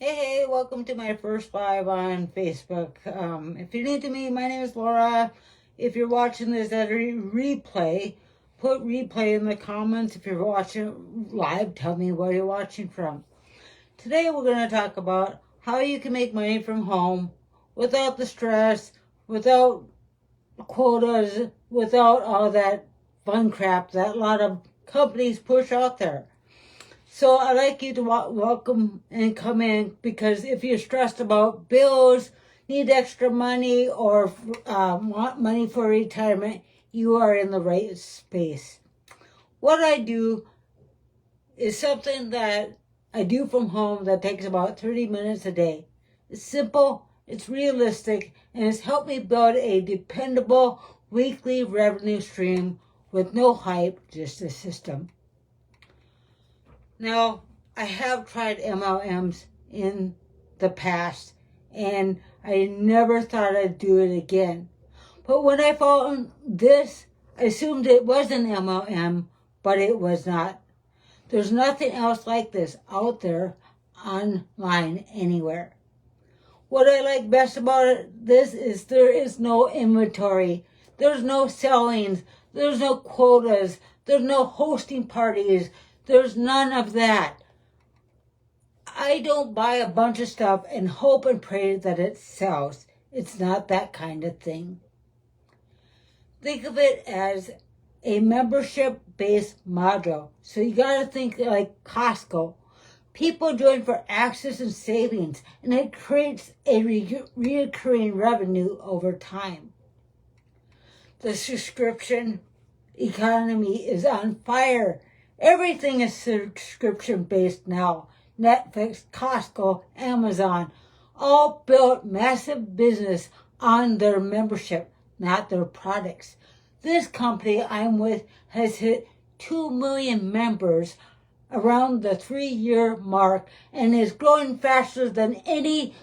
Hey, welcome to my first live on Facebook. If you're new to me, my name is Laura. If you're watching this as a replay, put replay in the comments. If you're watching live, tell me where you're watching from. Today we're going to talk about how you can make money from home without the stress, without quotas, without all that fun crap that a lot of companies push out there. So I'd like you to welcome and come in, because if you're stressed about bills, need extra money, or want money for retirement, you are in the right space. What I do is something that I do from home that takes about 30 minutes a day. It's simple, it's realistic, and it's helped me build a dependable weekly revenue stream with no hype, just a system. Now, I have tried MLMs in the past, and I never thought I'd do it again. But when I found this, I assumed it was an MLM, but it was not. There's nothing else like this out there online anywhere. What I like best about this is there is no inventory. There's no sellings. There's no quotas. There's no hosting parties. There's none of that. I don't buy a bunch of stuff and hope and pray that it sells. It's not that kind of thing. Think of it as a membership-based model. So you got to think like Costco. People join for access and savings, and it creates a recurring revenue over time. The subscription economy is on fire. Everything is subscription-based now. Netflix, Costco, Amazon, all built massive business on their membership, not their products. This company I'm with has hit 2 million members around the 3-year mark and is growing faster than any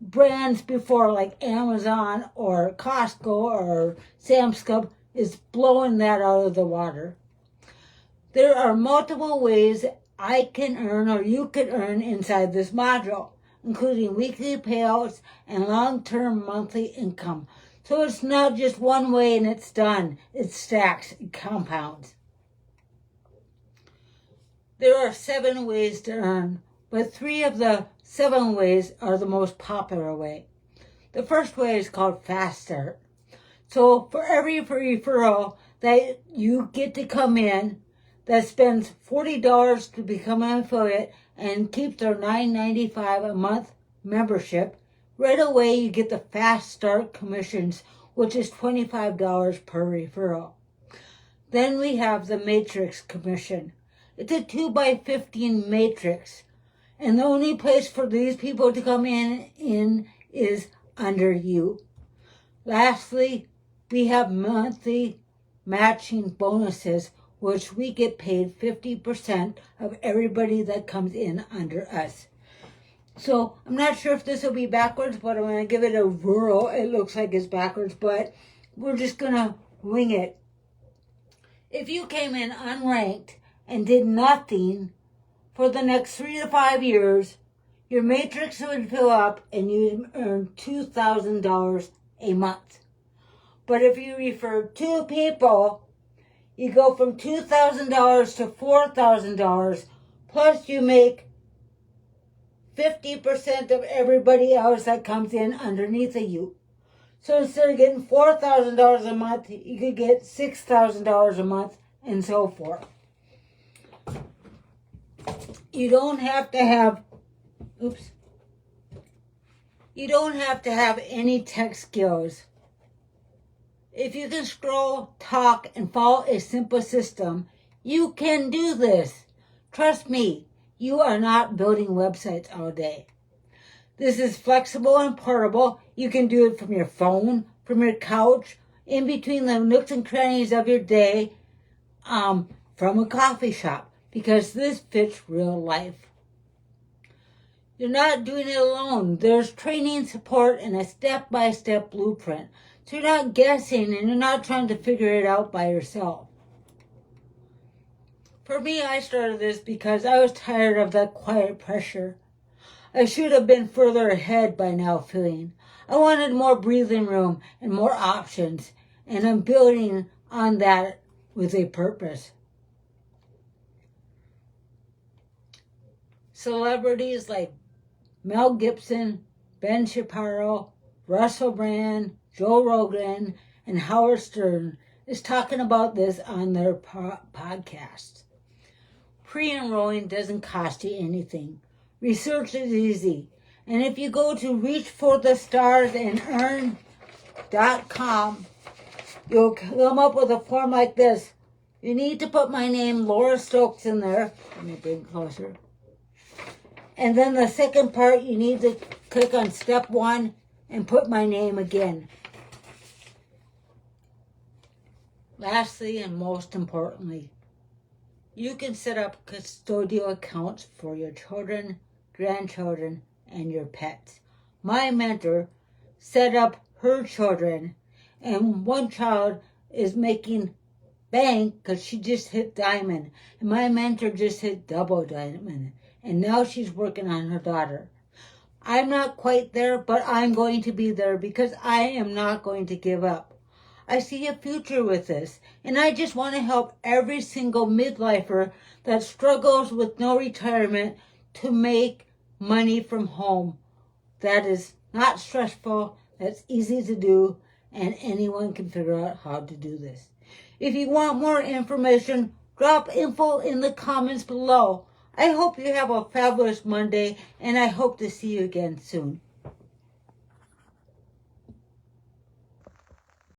brands before, like Amazon or Costco or Sam's Club, is blowing that out of the water. There are multiple ways I can earn, or you can earn, inside this module, including weekly payouts and long-term monthly income. So it's not just one way and it's done. It stacks, it compounds. There are 7 ways to earn, but 3 of the 7 ways are the most popular way. The first way is called Fast Start. So for every referral that you get to come in that spends $40 to become an affiliate and keep their $9.95 a month membership, right away you get the Fast Start commissions, which is $25 per referral. Then we have the Matrix commission. It's a 2x15 matrix, and the only place for these people to come in is under you. Lastly, we have monthly matching bonuses, which we get paid 50% of everybody that comes in under us. So I'm not sure if this will be backwards, but I'm going to give it a whirl. It looks like it's backwards, but we're just going to wing it. If you came in unranked and did nothing for the next 3 to 5 years, your matrix would fill up and you'd earn $2,000 a month. But if you refer 2 people, you go from $2,000 to $4,000, plus you make 50% of everybody else that comes in underneath of you. So instead of getting $4,000 a month, you could get $6,000 a month, and so forth. You don't have to have, you don't have to have any tech skills. If you can scroll, talk, and follow a simple system, you can do this. Trust me, you are not building websites all day. This is flexible and portable. You can do it from your phone, from your couch, in between the nooks and crannies of your day, from a coffee shop, because this fits real life. You're not doing it alone. There's training, support, and a step-by-step blueprint. So you're not guessing and you're not trying to figure it out by yourself. For me, I started this because I was tired of that quiet pressure. I should have been further ahead by now feeling. I wanted more breathing room and more options, and I'm building on that with a purpose. Celebrities like Mel Gibson, Ben Shapiro, Russell Brand, Joe Rogan, and Howard Stern is talking about this on their podcasts. Pre-enrolling doesn't cost you anything. Research is easy. And if you go to reachforthestarsandearn.com, you'll come up with a form like this. You need to put my name, Laura Stokes, in there. Let me bring it closer. And then the second part, you need to click on step 1 and put my name again. Lastly, and most importantly, you can set up custodial accounts for your children, grandchildren, and your pets. My mentor set up her children, and one child is making bank because she just hit diamond, and my mentor just hit double diamond, and now she's working on her daughter. I'm not quite there, but I'm going to be there because I am not going to give up. I see a future with this, and I just want to help every single midlifer that struggles with no retirement to make money from home. That is not stressful, that's easy to do, and anyone can figure out how to do this. If you want more information, drop info in the comments below. I hope you have a fabulous Monday, and I hope to see you again soon.